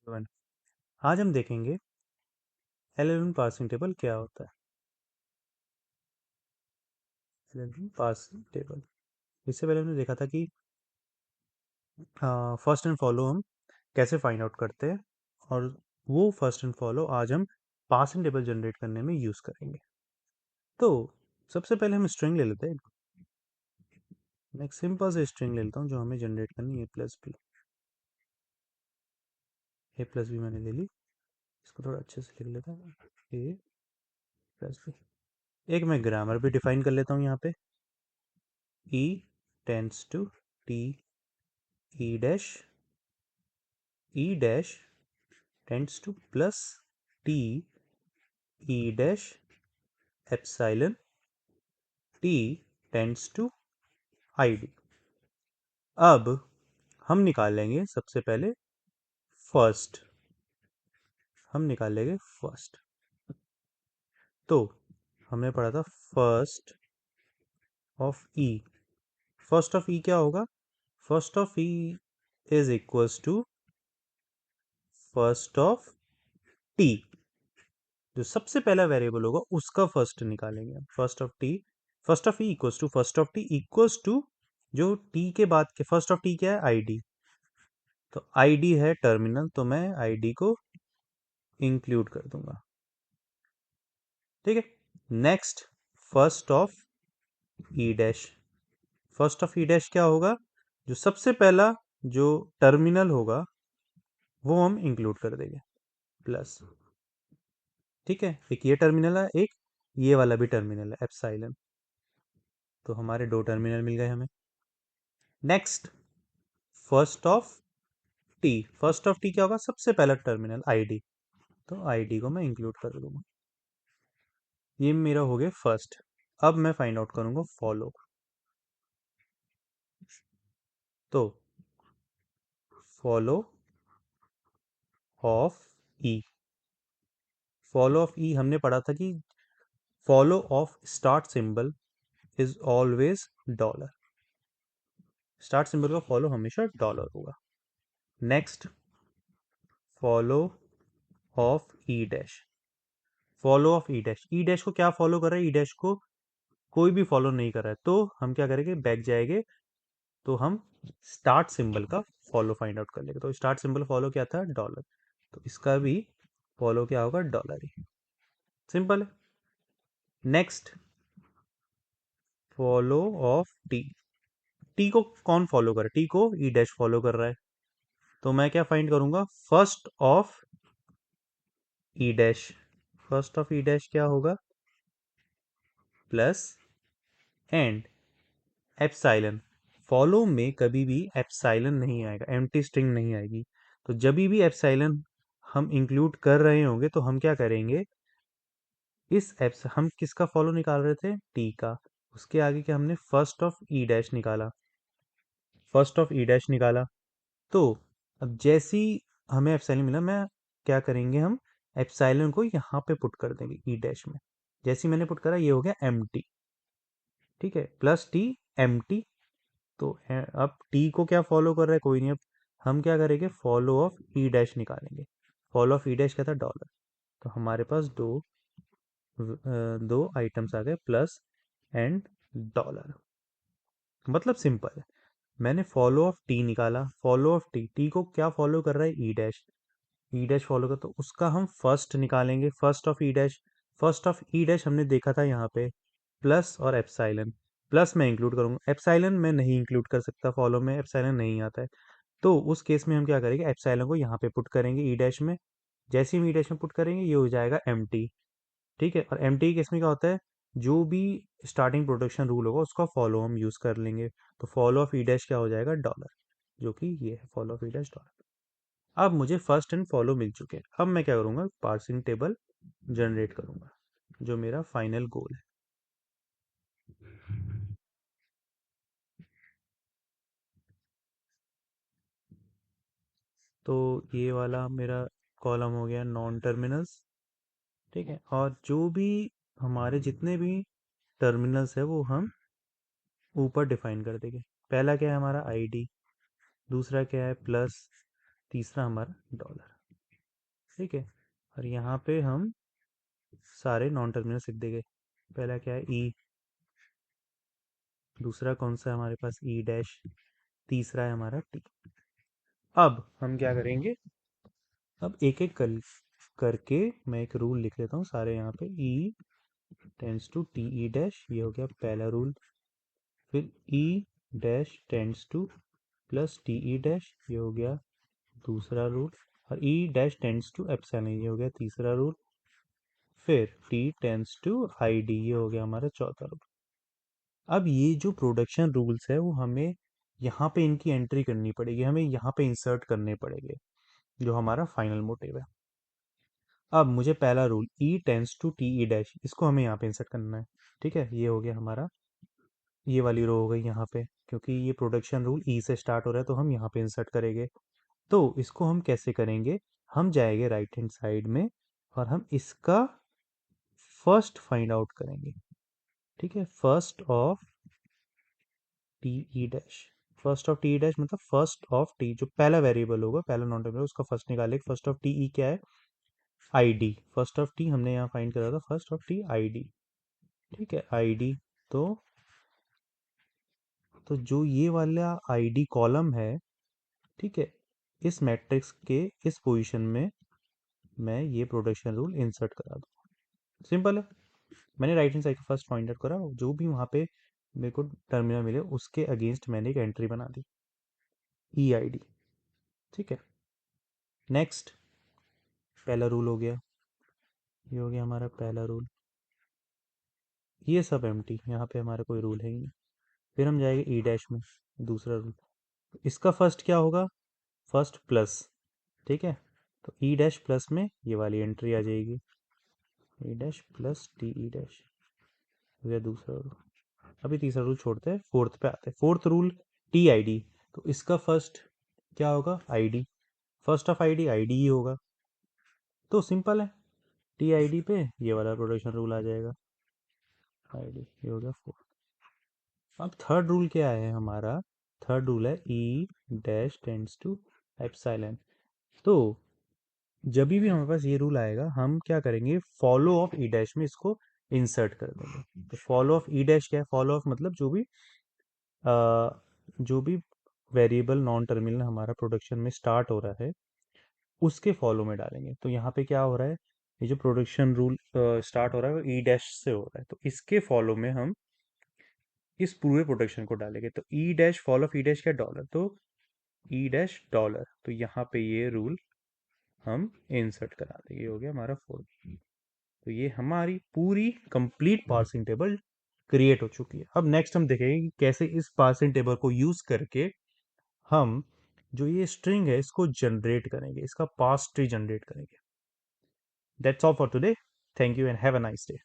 One. आज हम देखेंगे एल11 पार्सिंग टेबल क्या होता है। एल11 पार्सिंग टेबल, इससे पहले हमने देखा था कि फर्स्ट एंड फॉलो हम कैसे फाइंड आउट करते हैं, और वो फर्स्ट एंड फॉलो आज हम पार्सिंग टेबल जनरेट करने में यूज़ करेंगे। तो सबसे पहले हम स्ट्रिंग ले लेते हैं। मैं एक सिंपल से स्ट्रिंग ले लेता हूँ जो हमें जनरेट करनी है, ए प्लस बी मैंने ले ली। इसको थोड़ा अच्छे से लिख लेता हूँ, ए प्लस बी। एक मैं ग्रामर भी डिफाइन कर लेता हूँ यहाँ पे, E tends to T E dash tends to plus t e dash epsilon t tends to id। अब हम निकालेंगे सबसे पहले फर्स्ट, तो हमने पढ़ा था first of E. First of E क्या होगा? First of E is equals to first of T. जो सबसे पहला वेरिएबल होगा उसका फर्स्ट निकालेंगे। First of E equals to first of T equals to जो टी के बाद के फर्स्ट ऑफ टी क्या है? आईडी। तो आईडी है टर्मिनल, तो मैं आईडी को इंक्लूड कर दूंगा। ठीक है। Next, first of E dash. First of E dash क्या होगा? जो सबसे पहला जो टर्मिनल होगा वो हम इंक्लूड कर देंगे, प्लस। ठीक है, एक ये टर्मिनल है, एक ये वाला भी टर्मिनल है, एप्सिलॉन। तो हमारे दो टर्मिनल मिल गए हमें। Next, first of T. First of T क्या होगा? सबसे पहला टर्मिनल आईडी, तो आईडी को मैं इंक्लूड कर दूंगा। ये मेरा हो गया फर्स्ट। अब मैं फाइंड आउट करूंगा फॉलो। तो follow of E, follow of E हमने पढ़ा था कि follow of start symbol is always dollar. Start symbol का फॉलो हमेशा डॉलर होगा। Next, follow of E dash. Follow of E dash, E dash को क्या फॉलो कर रहा है? ई डैश को कोई भी फॉलो नहीं कर रहा है, तो हम क्या करेंगे? बैक जाएंगे, तो हम स्टार्ट सिंबल का फॉलो फाइंड आउट कर लेंगे। तो स्टार्ट सिंबल फॉलो क्या था? डॉलर। तो इसका भी फॉलो क्या होगा? डॉलर ही। सिंपल है। Next, follow of T. T को कौन फॉलो कर रहा है? टी को ई डैश फॉलो कर रहा है, तो मैं क्या फाइंड करूंगा? First of E dash. First of E dash क्या होगा? Plus and epsilon. फॉलो में कभी भी एप्सिलॉन नहीं आएगा, एम्प्टी स्ट्रिंग नहीं आएगी। तो जब भी एप्सिलॉन हम इंक्लूड कर रहे होंगे तो हम क्या करेंगे? इस एप्स हम किसका फॉलो निकाल रहे थे? टी का। उसके आगे क्या हमने? फर्स्ट ऑफ ई डैश निकाला। फर्स्ट ऑफ ई डैश निकाला, तो अब जैसी हमें एप्सिलॉन मिला, मैं क्या करेंगे? हम एप्सिलॉन को यहाँ पे पुट कर देंगे ई डैश में। जैसी मैंने पुट करा, ये हो गया एम टी। ठीक है, प्लस टी एम टी। तो अब टी को क्या फॉलो कर रहा है? कोई नहीं। अब हम क्या करेंगे? फॉलो ऑफ ई डैश निकालेंगे। फॉलो ऑफ ई डैश क्या था? डॉलर। तो हमारे पास दो आइटम्स आ गए, प्लस एंड डॉलर। मतलब सिंपल है। मैंने फॉलो ऑफ टी निकाला। फॉलो ऑफ टी, टी को क्या फॉलो कर रहा है? E dash. E dash follow कर, तो उसका हम फर्स्ट निकालेंगे, first of E dash. First of E dash हमने देखा था यहाँ पे, प्लस और एप्सिलॉन। प्लस मैं इंक्लूड करूंगा, एप्सिलॉन मैं नहीं इंक्लूड कर सकता, फॉलो में एप्सिलॉन नहीं आता है। तो उस केस में हम क्या करेंगे? एप्सिलॉन को यहाँ पे पुट करेंगे ई डैश में। जैसे ही ई डैश में पुट करेंगे, ये हो जाएगा एम टी। ठीक है, और एम टी केस में क्या होता है? जो भी स्टार्टिंग प्रोटेक्शन रूल होगा उसका फॉलो हम यूज कर लेंगे। तो फॉलो ऑफ ई डैश क्या हो जाएगा? डॉलर, जो कि ये है follow of E dash dollar. अब मुझे फर्स्ट एंड फॉलो मिल चुके हैं। अब मैं क्या करूंगा? पार्सिंग टेबल जनरेट करूंगा, जो मेरा फाइनल गोल है। तो ये वाला मेरा कॉलम हो गया नॉन टर्मिनल्स। ठीक है, और जो भी हमारे जितने भी टर्मिनल्स है वो हम ऊपर डिफाइन कर देंगे। पहला क्या है हमारा? आईडी। दूसरा क्या है? प्लस। तीसरा हमारा डॉलर। ठीक है। और यहाँ पे हम सारे नॉन टर्मिनल्स लिख देंगे। पहला क्या है ई, दूसरा कौन सा है हमारे पास ई डैश, तीसरा है हमारा टी। अब हम क्या करेंगे, अब एक एक करके मैं एक रूल लिख लेता हूँ सारे यहाँ पे। E tends to T E dash, ये हो गया पहला रूल। फिर E dash tends to plus T E dash, ये हो गया दूसरा रूल। और E dash tends to epsilon, ये हो गया तीसरा रूल। फिर T tends to I D, ये हो गया हमारा चौथा रूल। अब ये जो प्रोडक्शन रूल्स है वो हमें यहाँ पे इनकी एंट्री करनी पड़ेगी, हमें यहाँ पे इंसर्ट करने पड़ेंगे, जो हमारा फाइनल मोटिव है। अब मुझे पहला rule e tends to T E dash, इसको हमें यहाँ पे इंसर्ट करना है। ठीक है, ये हो गया हमारा, ये वाली रो हो गई यहाँ पे, क्योंकि ये प्रोडक्शन रूल ई से स्टार्ट हो रहा है तो हम यहाँ पे इंसर्ट करेंगे। तो इसको हम कैसे करेंगे, हम जाएंगे राइट हैंड साइड में और हम इसका फर्स्ट फाइंड आउट करेंगे। ठीक है, first of T E dash, first of T E dash मतलब फर्स्ट ऑफ टी, जो पहला वेरिएबल होगा, पहला नॉन टर्मिनल, उसका फर्स्ट निकालेंगे। फर्स्ट ऑफ टी ई क्या है, आई डी। फर्स्ट ऑफ टी हमने यहाँ फाइंड करा था, first of T I D. ठीक है, आई डी। तो तो जो ये वाला आई डी कॉलम है, ठीक है, इस मैट्रिक्स के इस पोजीशन में मैं ये प्रोडक्शन रूल इंसर्ट करा दूँ। सिंपल है। मैंने राइट हैंड साइड का फर्स्ट पॉइंटर करा, जो भी वहाँ पे मेरे को टर्मिनल मिले उसके अगेंस्ट मैंने एक एंट्री बना दी, ई आई डी। ठीक है, नेक्स्ट पहला रूल हो गया, ये हो गया हमारा पहला रूल। ये सब एम्प्टी, यहाँ पे हमारा कोई रूल है ही नहीं। फिर हम जाएंगे ई डैश में, दूसरा रूल। इसका फर्स्ट क्या होगा, फर्स्ट प्लस। ठीक है, तो ई डैश प्लस में ये वाली एंट्री आ जाएगी, ई डैश प्लस टी ई डैश, हो गया दूसरा रूल। अभी तीसरा रूल छोड़ते हैं, फोर्थ पे आते हैं। Fourth rule T I D, तो इसका फर्स्ट क्या होगा, I D. First of I D ही होगा, तो सिंपल है, टी आई डी पे ये वाला प्रोडक्शन रूल आ जाएगा, आई डी, ये हो गया फोर्थ। अब थर्ड रूल क्या है हमारा, थर्ड रूल है e dash tends to epsilon. तो जब भी हमारे पास ये रूल आएगा हम क्या करेंगे, फॉलो ऑफ ई डैश में इसको इंसर्ट कर देंगे। तो फॉलो ऑफ ई डैश क्या है, फॉलो ऑफ मतलब जो भी वेरिएबल नॉन टर्मिनल हमारा प्रोडक्शन में स्टार्ट हो रहा है उसके फॉलो में डालेंगे। तो यहाँ पे क्या हो रहा है, ये जो प्रोडक्शन रूल स्टार्ट हो रहा है वो ई डैश से हो रहा है, तो इसके फॉलो में हम इस पूरे प्रोडक्शन को डालेंगे। तो ई dash follow of E dash क्या, डॉलर, तो ई डैश डॉलर, तो यहाँ पे ये रूल हम इंसर्ट करा देंगे, ये हो गया हमारा फोर्थ। तो ये हमारी पूरी कंप्लीट पार्सिंग टेबल क्रिएट हो चुकी है। अब नेक्स्ट हम देखेंगे कि कैसे इस पार्सिंग टेबल को यूज करके हम जो ये स्ट्रिंग है इसको जनरेट करेंगे, इसका पार्स ट्री जनरेट करेंगे। That's all for today. Thank you and have a nice day.